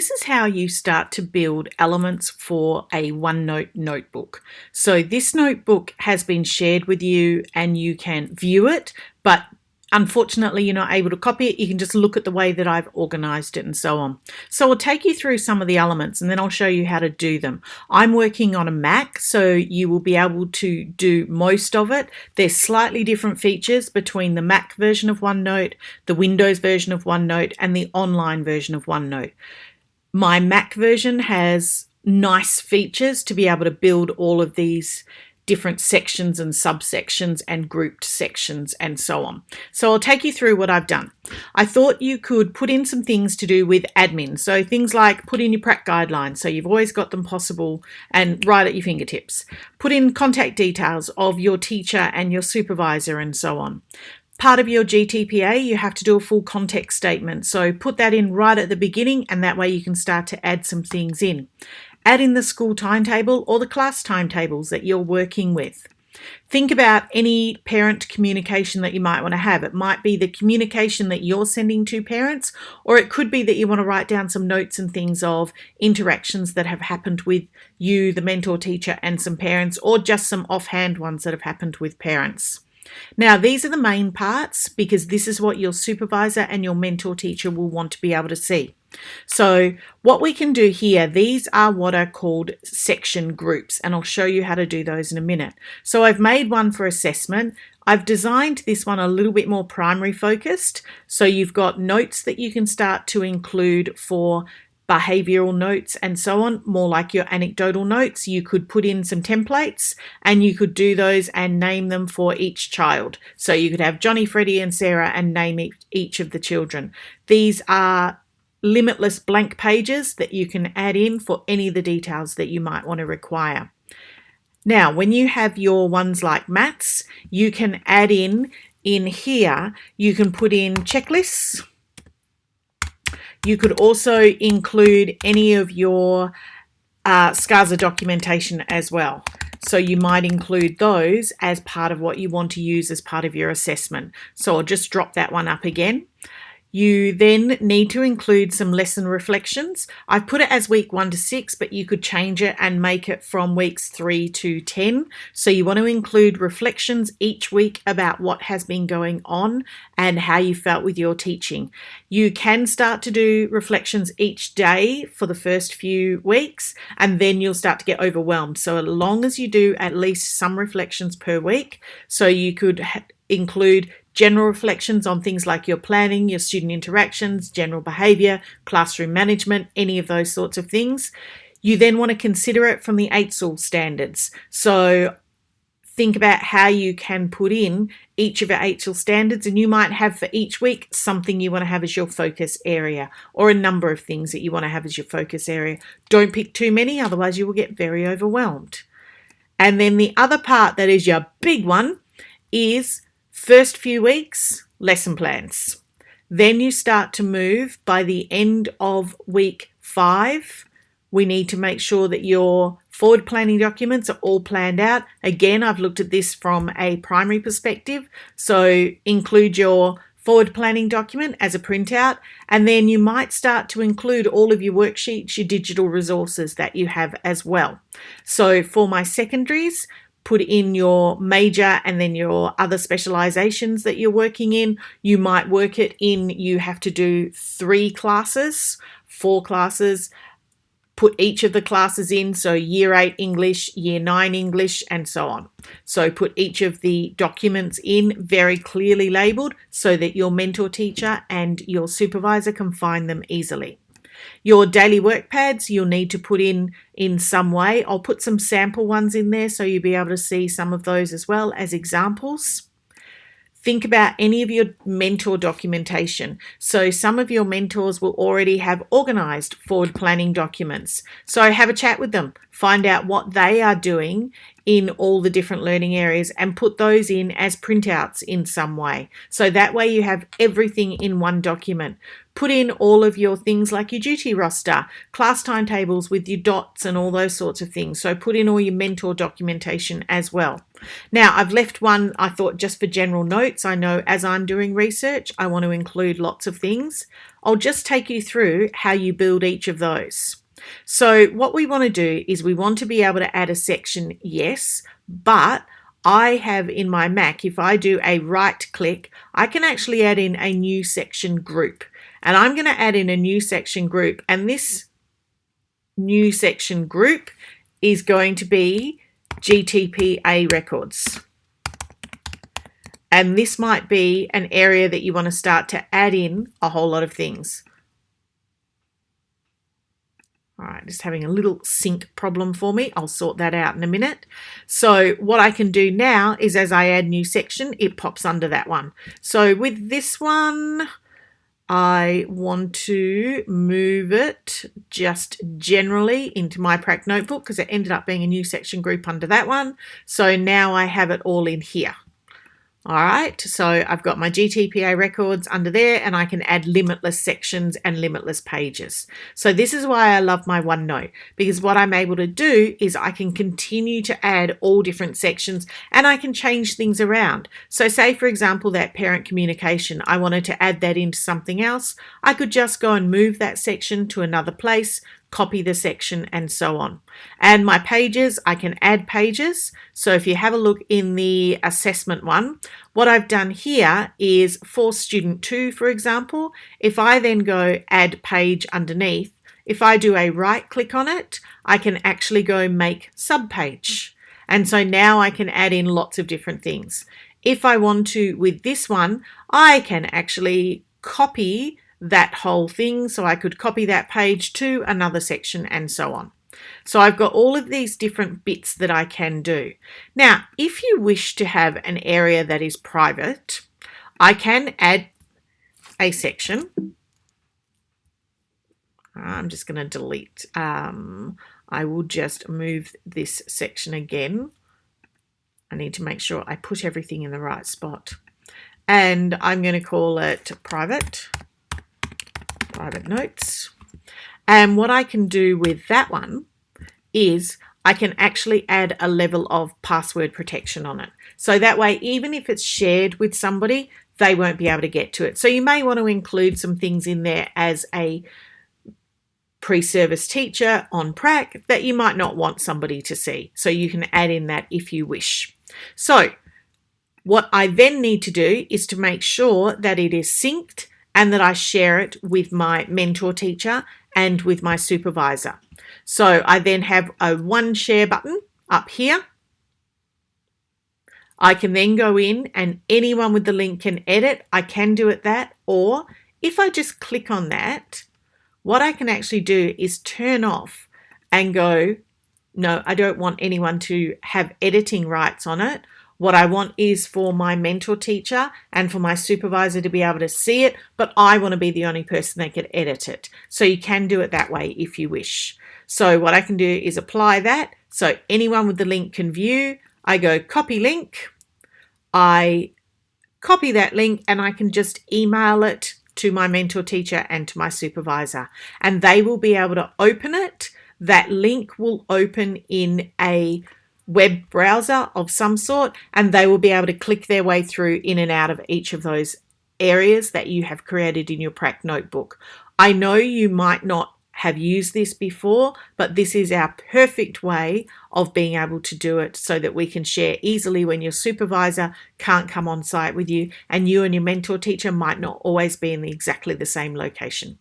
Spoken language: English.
this is how you start to build elements for a OneNote notebook. So this notebook has been shared with you and you can view it, but unfortunately you're not able to copy it. You can just look at the way that I've organized it and so on. So I'll take you through some of the elements and then I'll show you how to do them. I'm working on a Mac, so you will be able to do most of it. There's slightly different features between the Mac version of OneNote, the Windows version of OneNote, and the online version of OneNote. My Mac version has nice features to be able to build all of these different sections and subsections and grouped sections and so on. So I'll take you through what I've done. I thought you could put in some things to do with admin. So things like put in your Prac guidelines, so you've always got them possible and right at your fingertips. Put in contact details of your teacher and your supervisor and so on. Part of your GTPA, you have to do a full context statement. So put that in right at the beginning and that way you can start to add some things in. Add in the school timetable or the class timetables that you're working with. Think about any parent communication that you might want to have. It might be the communication that you're sending to parents, or it could be that you want to write down some notes and things of interactions that have happened with you, the mentor teacher, and some parents, or just some offhand ones that have happened with parents. Now, these are the main parts because this is what your supervisor and your mentor teacher will want to be able to see. So what we can do here, these are what are called section groups, and I'll show you how to do those in a minute. So I've made one for assessment. I've designed this one a little bit more primary focused. So you've got notes that you can start to include for behavioural notes and so on, more like your anecdotal notes. You could put in some templates and you could do those and name them for each child. So you could have Johnny, Freddie and Sarah and name each of the children. These are limitless blank pages that you can add in for any of the details that you might want to require. Now, when you have your ones like maths, you can add in here, you can put in checklists. You could also include any of your SCASA documentation as well. So you might include those as part of what you want to use as part of your assessment. So I'll just drop that one up again. You then need to include some lesson reflections. I've put it as week 1 to 6, but you could change it and make it from weeks 3 to 10. So you want to include reflections each week about what has been going on and how you felt with your teaching. You can start to do reflections each day for the first few weeks, and then you'll start to get overwhelmed. So as long as you do at least some reflections per week, so you could include general reflections on things like your planning, your student interactions, general behaviour, classroom management, any of those sorts of things. You then want to consider it from the HSL standards. So think about how you can put in each of your HSL standards, and you might have for each week something you want to have as your focus area, or a number of things that you want to have as your focus area. Don't pick too many, otherwise you will get very overwhelmed. And then the other part that is your big one is first few weeks, lesson plans. Then you start to move. By the end of week 5, we need to make sure that your forward planning documents are all planned out. Again, I've looked at this from a primary perspective. So include your forward planning document as a printout, and then you might start to include all of your worksheets, your digital resources that you have as well. So for my secondaries, put in your major and then your other specializations that you're working in. You might work it in, you have to do 3 classes, 4 classes, put each of the classes in, so year 8 English, year 9 English, and so on. So put each of the documents in very clearly labeled so that your mentor teacher and your supervisor can find them easily. Your daily work pads you'll need to put in some way. I'll put some sample ones in there so you'll be able to see some of those as well as examples. Think about any of your mentor documentation. So some of your mentors will already have organised forward planning documents. So have a chat with them. Find out what they are doing in all the different learning areas and put those in as printouts in some way. So that way you have everything in one document. Put in all of your things like your duty roster, class timetables with your dots and all those sorts of things. So put in all your mentor documentation as well. Now I've left one, I thought, just for general notes. I know as I'm doing research, I want to include lots of things. I'll just take you through how you build each of those. So what we want to do is we want to be able to add a section, yes, but I have in my Mac, if I do a right click, I can actually add in a new section group. And I'm going to add in a new section group, and this new section group is going to be GTPA records. And this might be an area that you want to start to add in a whole lot of things. All right, just having a little sync problem for me. I'll sort that out in a minute. So what I can do now is as I add new section, it pops under that one. So with this one, I want to move it just generally into my Prac Notebook because it ended up being a new section group under that one. So now I have it all in here. All right, so I've got my GTPA records under there, and I can add limitless sections and limitless pages. So this is why I love my OneNote, because what I'm able to do is I can continue to add all different sections and I can change things around. So say, for example, that parent communication, I wanted to add that into something else. I could just go and move that section to another place, copy the section, and so on. And my pages, I can add pages. So if you have a look in the assessment one, what I've done here is for student 2, for example, if I then go add page underneath, if I do a right click on it, I can actually go make subpage. And so now I can add in lots of different things. If I want to, with this one, I can actually copy that whole thing. So I could copy that page to another section and so on. So I've got all of these different bits that I can do. Now, if you wish to have an area that is private, I can add a section. I'm just going to delete. I will just move this section again. I need to make sure I put everything in the right spot. And I'm going to call it private notes. And what I can do with that one is I can actually add a level of password protection on it. So that way, even if it's shared with somebody, they won't be able to get to it. So you may want to include some things in there as a pre-service teacher on Prac that you might not want somebody to see. So you can add in that if you wish. So what I then need to do is to make sure that it is synced and that I share it with my mentor teacher and with my supervisor. So I then have a one share button up here. I can then go in and anyone with the link can edit. I can do it that, or if I just click on that, what I can actually do is turn off and go, no, I don't want anyone to have editing rights on it. What I want is for my mentor teacher and for my supervisor to be able to see it, but I want to be the only person that can edit it. So you can do it that way if you wish. So what I can do is apply that. So anyone with the link can view. I go copy link. I copy that link and I can just email it to my mentor teacher and to my supervisor. And they will be able to open it. That link will open in a web browser of some sort, and they will be able to click their way through in and out of each of those areas that you have created in your Prac Notebook. I know you might not have used this before, but this is our perfect way of being able to do it so that we can share easily when your supervisor can't come on site with you and you and your mentor teacher might not always be in exactly the same location.